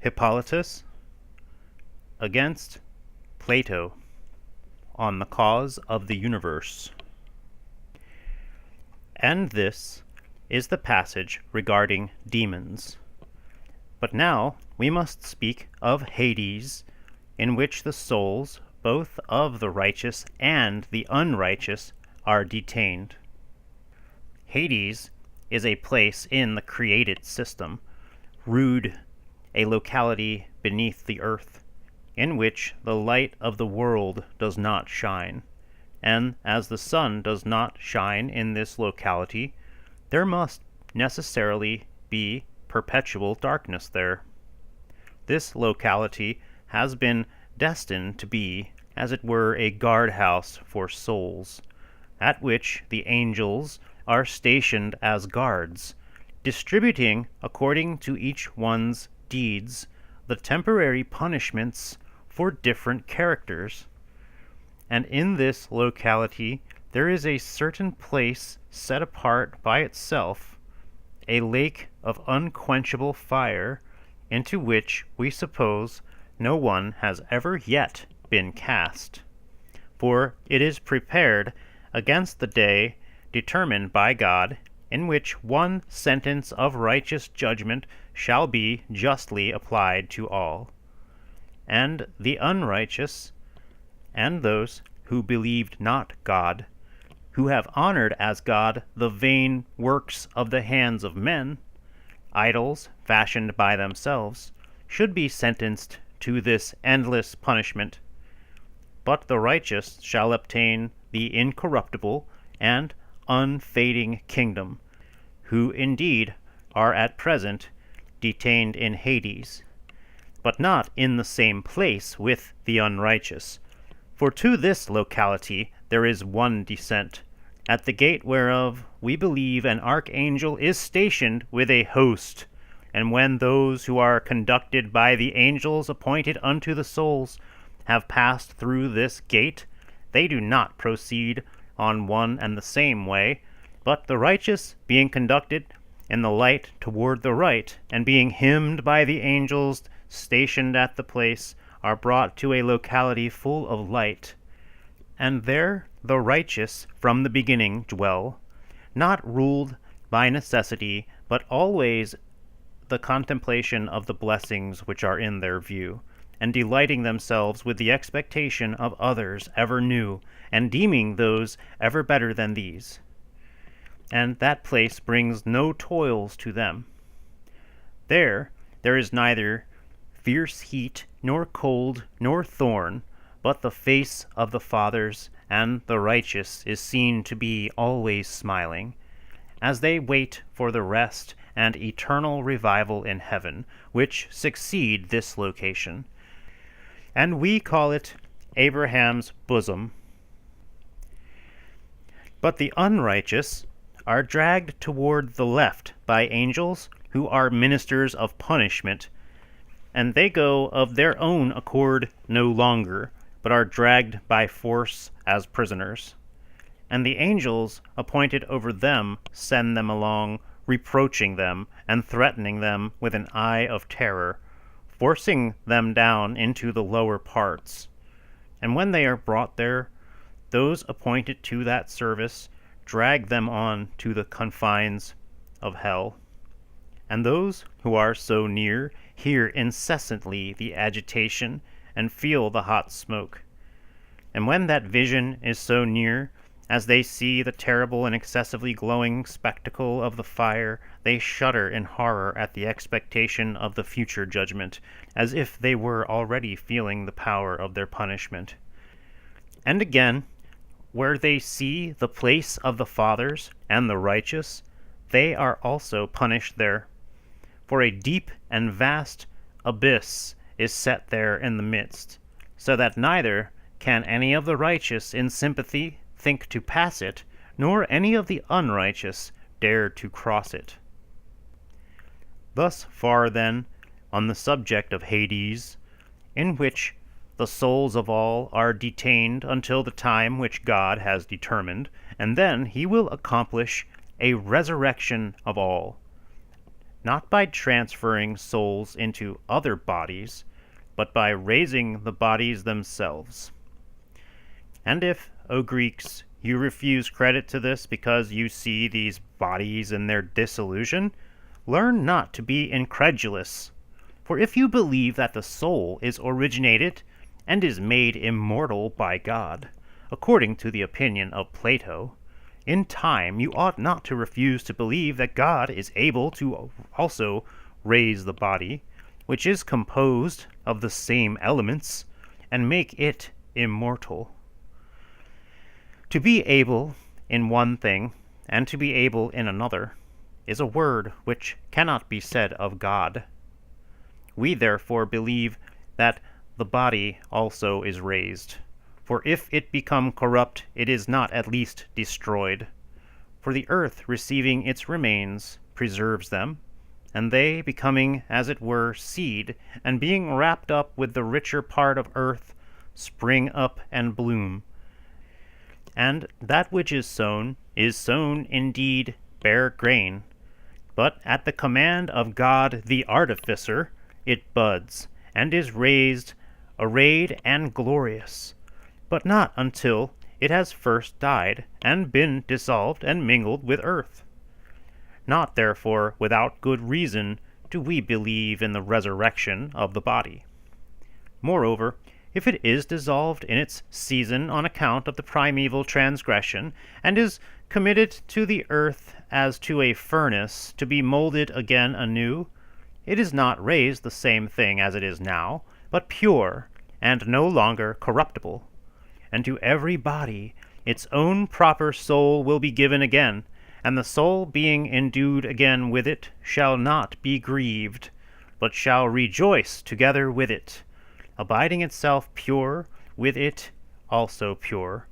Hippolytus against Plato on the cause of the universe. And this is the passage regarding demons. But now we must speak of Hades, in which the souls both of the righteous and the unrighteous are detained. Hades is a place in the created system, rude, a locality beneath the earth, in which the light of the world does not shine. And as the sun does not shine in this locality, there must necessarily be perpetual darkness there. This locality has been destined to be, as it were, a guardhouse for souls, at which the angels are stationed as guards, distributing, according to each one's deeds, the temporary punishments for different characters. And in this locality there is a certain place set apart by itself, a lake of unquenchable fire, into which we suppose no one has ever yet been cast. For it is prepared against the day determined by God, in which one sentence of righteous judgment shall be justly applied to all. And the unrighteous, and those who believed not God, who have honored as God the vain works of the hands of men, idols fashioned by themselves, should be sentenced to this endless punishment. But the righteous shall obtain the incorruptible and unfading kingdom, who indeed are at present detained in Hades, but not in the same place with the unrighteous. For to this locality there is one descent, at the gate whereof we believe an archangel is stationed with a host. And when those who are conducted by the angels appointed unto the souls have passed through this gate, they do not proceed on one and the same way, but the righteous, being conducted in the light toward the right, and being hymned by the angels stationed at the place, are brought to a locality full of light. And there the righteous from the beginning dwell, not ruled by necessity, but always the contemplation of the blessings which are in their view, and delighting themselves with the expectation of others ever new, and deeming those ever better than these. And that place brings no toils to them. There is neither fierce heat, nor cold, nor thorn, but the face of the fathers and the righteous is seen to be always smiling, as they wait for the rest and eternal revival in heaven, which succeed this location. And we call it Abraham's bosom. But the unrighteous are dragged toward the left by angels who are ministers of punishment, and they go of their own accord no longer, but are dragged by force as prisoners. And the angels appointed over them send them along, reproaching them and threatening them with an eye of terror, forcing them down into the lower parts. And when they are brought there, those appointed to that service drag them on to the confines of hell. And those who are so near hear incessantly the agitation and feel the hot smoke. And when that vision is so near, as they see the terrible and excessively glowing spectacle of the fire, they shudder in horror at the expectation of the future judgment, as if they were already feeling the power of their punishment. And again, where they see the place of the fathers and the righteous, they are also punished there. For a deep and vast abyss is set there in the midst, so that neither can any of the righteous in sympathy think to pass it, nor any of the unrighteous dare to cross it. Thus far, then, on the subject of Hades, in which the souls of all are detained until the time which God has determined, and then he will accomplish a resurrection of all. not by transferring souls into other bodies, but by raising the bodies themselves. And if, O Greeks, you refuse credit to this because you see these bodies in their dissolution, learn not to be incredulous. For if you believe that the soul is originated and is made immortal by God, according to the opinion of Plato, in time you ought not to refuse to believe that God is able to also raise the body, which is composed of the same elements, and make it immortal. To be able in one thing, and to be able in another, is a word which cannot be said of God. We therefore believe that the body also is raised. For if it become corrupt, it is not at least destroyed. For the earth receiving its remains preserves them, and they, becoming as it were seed, and being wrapped up with the richer part of earth, spring up and bloom. And that which is sown indeed bare grain, but at the command of God the artificer it buds, and is raised, arrayed, and glorious, but not until it has first died, and been dissolved and mingled with earth. Not therefore without good reason do we believe in the resurrection of the body. Moreover, if it is dissolved in its season on account of the primeval transgression, and is committed to the earth as to a furnace to be molded again anew, it is not raised the same thing as it is now, but pure, and no longer corruptible. And to every body its own proper soul will be given again, and the soul being endued again with it shall not be grieved, but shall rejoice together with it, abiding itself pure, with it also pure.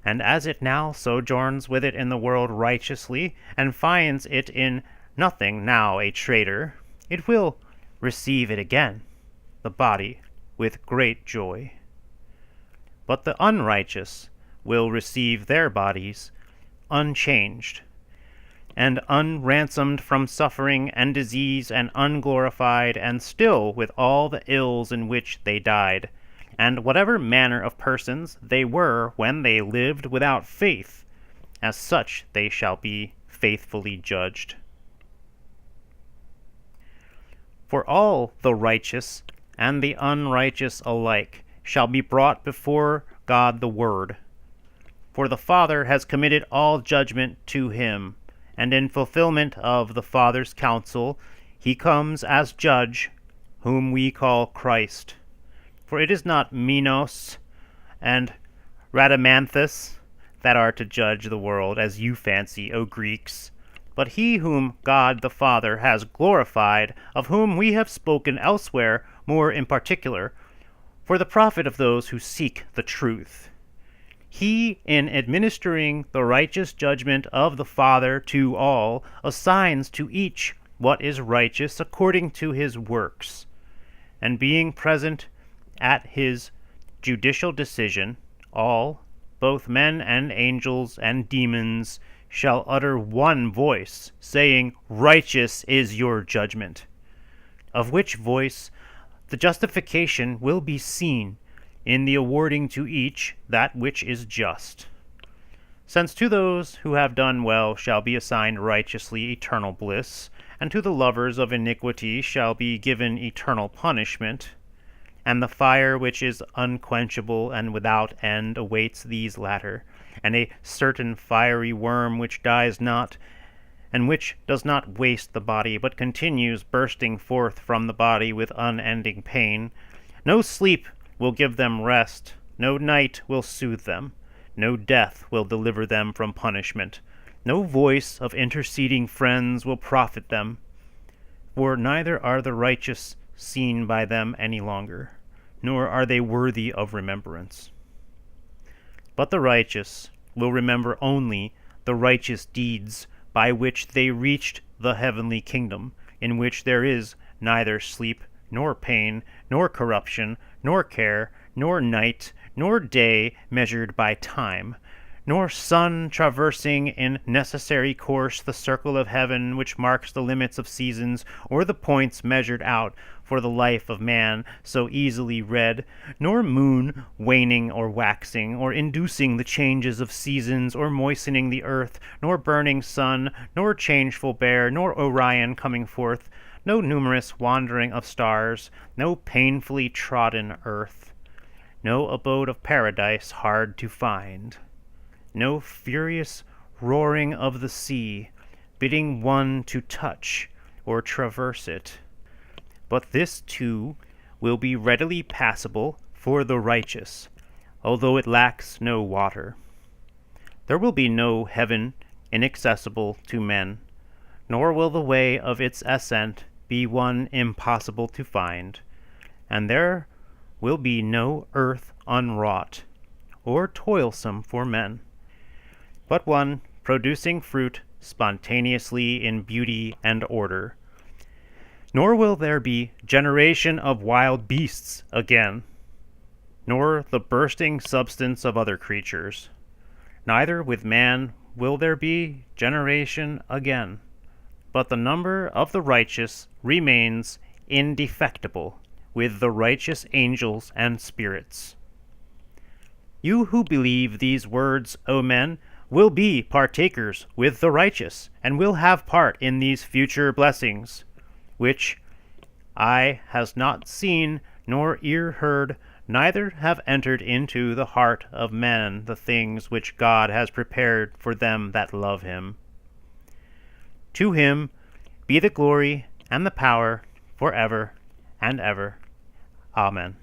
And as it now sojourns with it in the world righteously, and finds it in nothing now a traitor, it will receive it again, the body, with great joy. But the unrighteous will receive their bodies unchanged, and unransomed from suffering and disease, and unglorified, and still with all the ills in which they died, and whatever manner of persons they were when they lived without faith, as such they shall be faithfully judged. For all the righteous and the unrighteous alike shall be brought before God the Word. For the Father has committed all judgment to him, and in fulfillment of the Father's counsel he comes as judge, whom we call Christ. For it is not Minos and Rhadamanthus that are to judge the world, as you fancy, O Greeks, but he whom God the Father has glorified, of whom we have spoken elsewhere more in particular, for the profit of those who seek the truth. He, in administering the righteous judgment of the Father to all, assigns to each what is righteous according to his works, and being present at his judicial decision, all, both men and angels and demons, shall utter one voice, saying, Righteous is your judgment. Of which voice the justification will be seen in the awarding to each that which is just. Since to those who have done well shall be assigned righteously eternal bliss, and to the lovers of iniquity shall be given eternal punishment, and the fire which is unquenchable and without end awaits these latter, and a certain fiery worm which dies not, and which does not waste the body, but continues bursting forth from the body with unending pain. No sleep will give them rest, no night will soothe them, no death will deliver them from punishment, no voice of interceding friends will profit them, for neither are the righteous seen by them any longer, nor are they worthy of remembrance. But the righteous will remember only the righteous deeds by which they reached the heavenly kingdom, in which there is neither sleep, nor pain, nor corruption, nor care, nor night, nor day measured by time, nor sun traversing in necessary course the circle of heaven which marks the limits of seasons, or the points measured out for the life of man so easily read, nor moon waning or waxing, or inducing the changes of seasons, or moistening the earth, nor burning sun, nor changeful bear, nor Orion coming forth, no numerous wandering of stars, no painfully trodden earth, no abode of paradise hard to find, no furious roaring of the sea, bidding one to touch or traverse it. But this too will be readily passable for the righteous, although it lacks no water. There will be no heaven inaccessible to men, nor will the way of its ascent be one impossible to find, and there will be no earth unwrought, or toilsome for men, but one producing fruit spontaneously in beauty and order. Nor will there be generation of wild beasts again, nor the bursting substance of other creatures. Neither with man will there be generation again, but the number of the righteous remains indefectible with the righteous angels and spirits. You who believe these words, O men, will be partakers with the righteous, and will have part in these future blessings, which eye has not seen, nor ear heard, neither have entered into the heart of men the things which God has prepared for them that love him. To him be the glory and the power forever and ever. Amen.